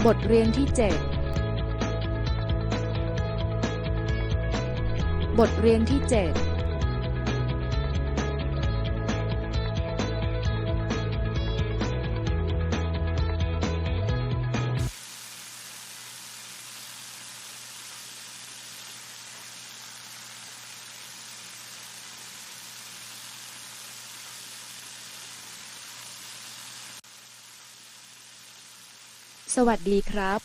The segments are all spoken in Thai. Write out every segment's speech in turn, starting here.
บทเรียนที่ 7 บทเรียนที่ 7สวัสดีครับ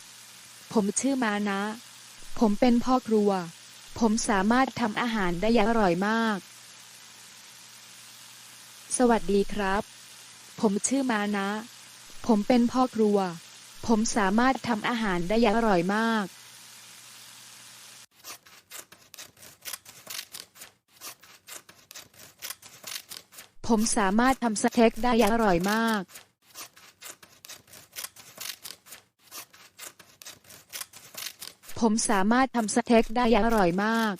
ผมชื่อมานะ ผมเป็นพ่อครัว ผมสามารถทำอาหารได้อย่างอร่อยมาก สวัสดีครับ ผมชื่อมานะ ผมเป็นพ่อครัว ผมสามารถทำอาหารได้อย่างอร่อยมาก ผมสามารถทำสเต็กได้อย่างอร่อยมาก ผมสามารถทำสเต็กได้อย่างอร่อยมาก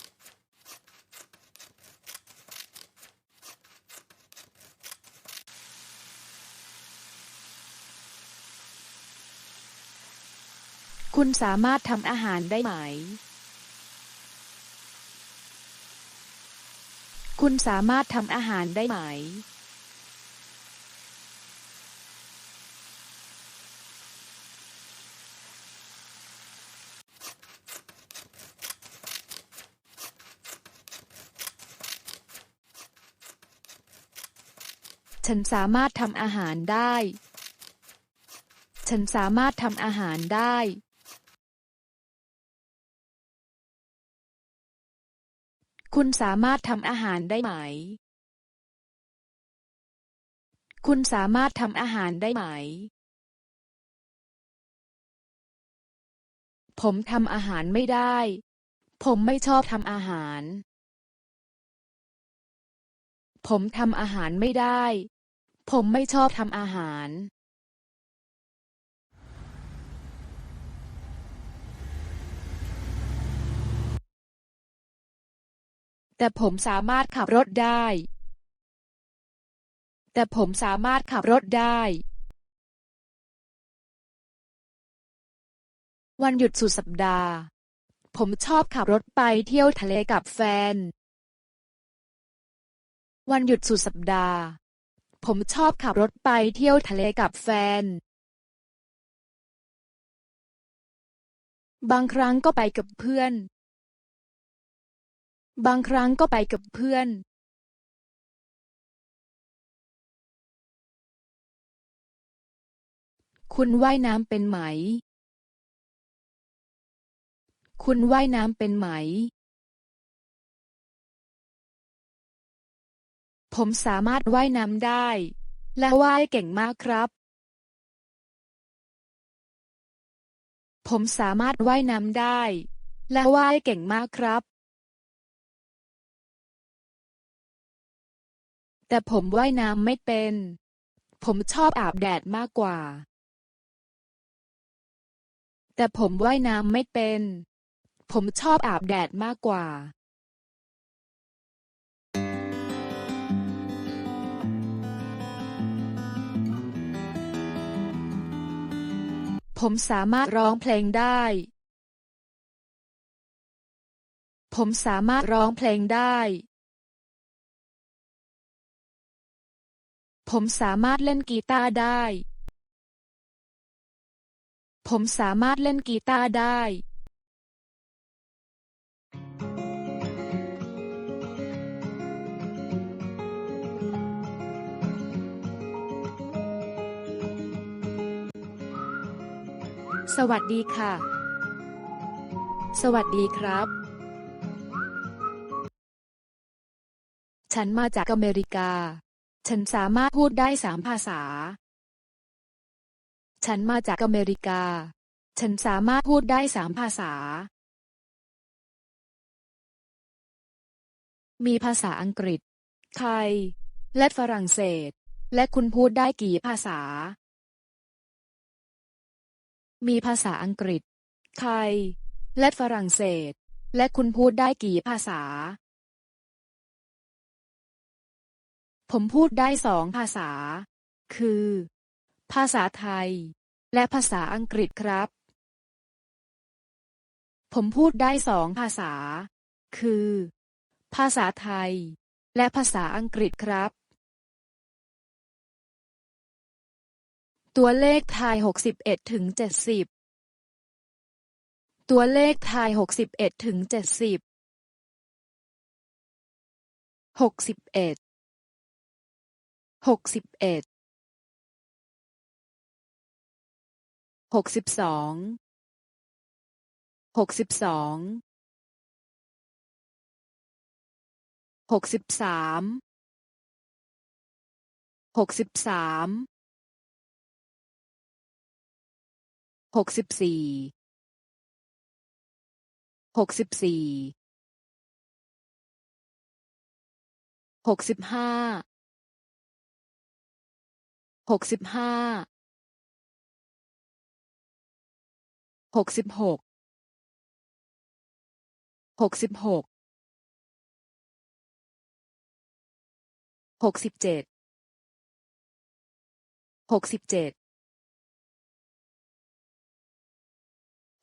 คุณสามารถทำอาหารได้ไหม คุณสามารถทำอาหารได้ไหม ฉันสามารถทำอาหารได้ ฉันสามารถทำอาหารได้ คุณสามารถทำอาหารได้ไหม คุณสามารถทำอาหารได้ไหม ผมทำอาหารไม่ได้ ผมไม่ชอบทำอาหาร ผมทำอาหารไม่ได้ ผมไม่ชอบทำอาหาร แต่ผมสามารถขับรถได้ แต่ผมสามารถขับรถได้ วันหยุดสุดสัปดาห์ ผมชอบขับรถไปเที่ยวทะเลกับแฟน วันหยุดสุดสัปดาห์ ผมชอบขับรถไปเที่ยวทะเลกับแฟน บางครั้งก็ไปกับเพื่อน บางครั้งก็ไปกับเพื่อน คุณว่ายน้ำเป็นไหม คุณว่ายน้ำเป็นไหม ผมสามารถว่ายน้ำได้ และว่ายเก่งมากครับ ผมสามารถว่ายน้ำได้ และว่ายเก่งมากครับ แต่ผมว่ายน้ำไม่เป็น ผมชอบอาบแดดมากกว่า แต่ผมว่ายน้ำไม่เป็น ผมชอบอาบแดดมากกว่า ผมสามารถร้องเพลงได้ ผมสามารถร้องเพลงได้ ผมสามารถเล่นกีตาร์ได้ ผมสามารถเล่นกีตาร์ได้ สวัสดีค่ะ สวัสดีครับ ฉันมาจากอเมริกา ฉันสามารถพูดได้3 ภาษา ฉันมาจากอเมริกา ฉันสามารถพูดได้3 ภาษา มีภาษาอังกฤษ ไทย และฝรั่งเศส และคุณพูดได้กี่ภาษา มีภาษาอังกฤษ ไทย และฝรั่งเศส และคุณพูดได้กี่ภาษา ผมพูดได้2 ภาษา คือ ภาษาไทย และภาษาอังกฤษครับ ผมพูดได้2 ภาษา คือ ภาษาไทย และภาษาอังกฤษครับ ตัวเลขทาย61ถึง70 ตัวเลขทาย61ถึง70 61 61 62 62 63 63 64 64 65 65 66 66 67 67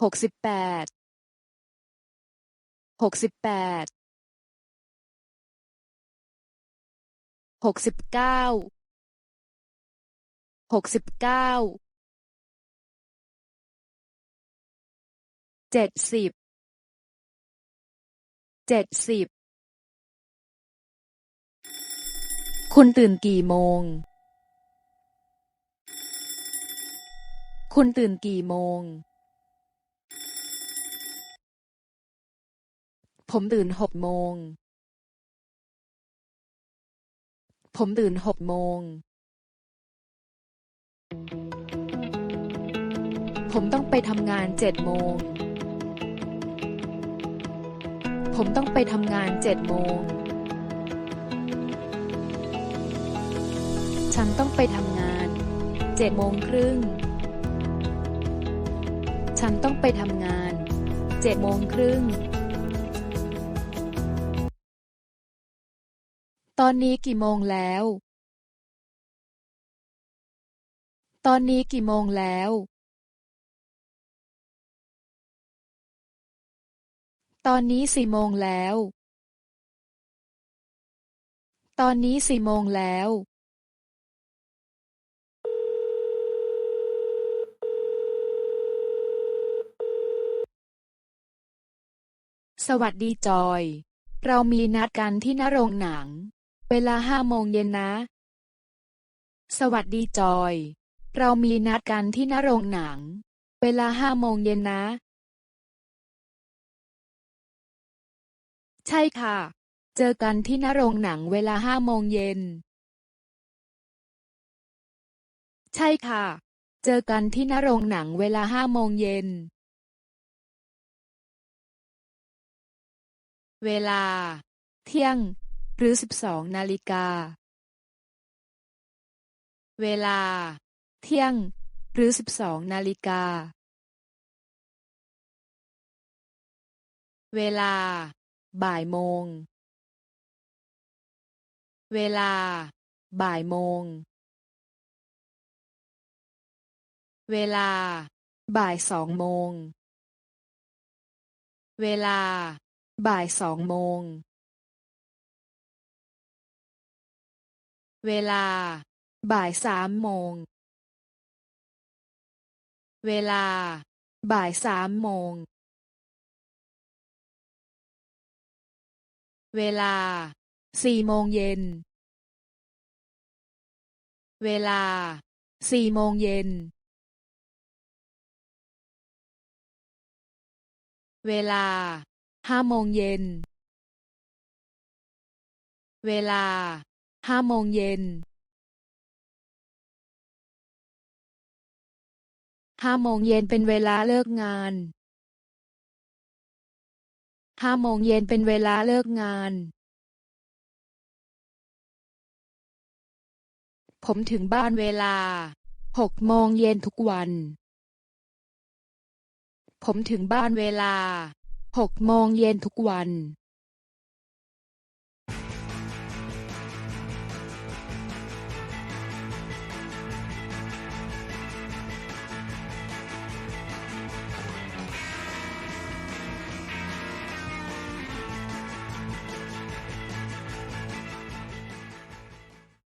68 68 69 69 70 70 คุณตื่นกี่โมง คุณตื่นกี่โมง ผมตื่น6 โมง ผมตื่น6 โมง ผมต้องไปทำงาน7 โมง ผมต้องไปทำงาน7 โมง ฉันต้องไปทำงาน7 โมงครึ่ง ฉันต้องไปทำงาน7 โมงครึ่ง ตอนนี้กี่โมงแล้ว ตอนนี้กี่โมงแล้ว ตอนนี้4 โมงแล้ว ตอนนี้4 โมงแล้ว สวัสดีจอย เรามีนัดกันที่หน้าโรงหนัง เวลา5 โมงเย็นนะ สวัสดีจอย เรามีนัดกันที่หน้าโรงหนัง เวลา5 โมงเย็นนะ ใช่ค่ะ เจอกันที่หน้าโรงหนังเวลา5 โมงเย็น ใช่ค่ะ เจอกันที่หน้าโรงหนังเวลา5 โมงเย็น เวลา เที่ยง หรือ12 นาฬิกา เวลา เที่ยง หรือ12 นาฬิกา เวลา บ่ายโมง เวลา บ่ายโมง เวลา บ่าย2 โมง เวลา บ่าย2 โมง เวลา บ่าย3 โมง เวลา บ่าย3 โมง เวลา 4 โมงเย็น เวลา 4 โมงเย็น เวลา 5 โมงเย็น เวลา 5 โมงเย็น 5 โมงเย็นเป็นเวลาเลิกงาน 5 โมงเย็นเป็นเวลาเลิกงาน ผมถึงบ้านเวลา 6 โมงเย็นทุกวัน ผมถึงบ้านเวลา 6 โมงเย็นทุกวัน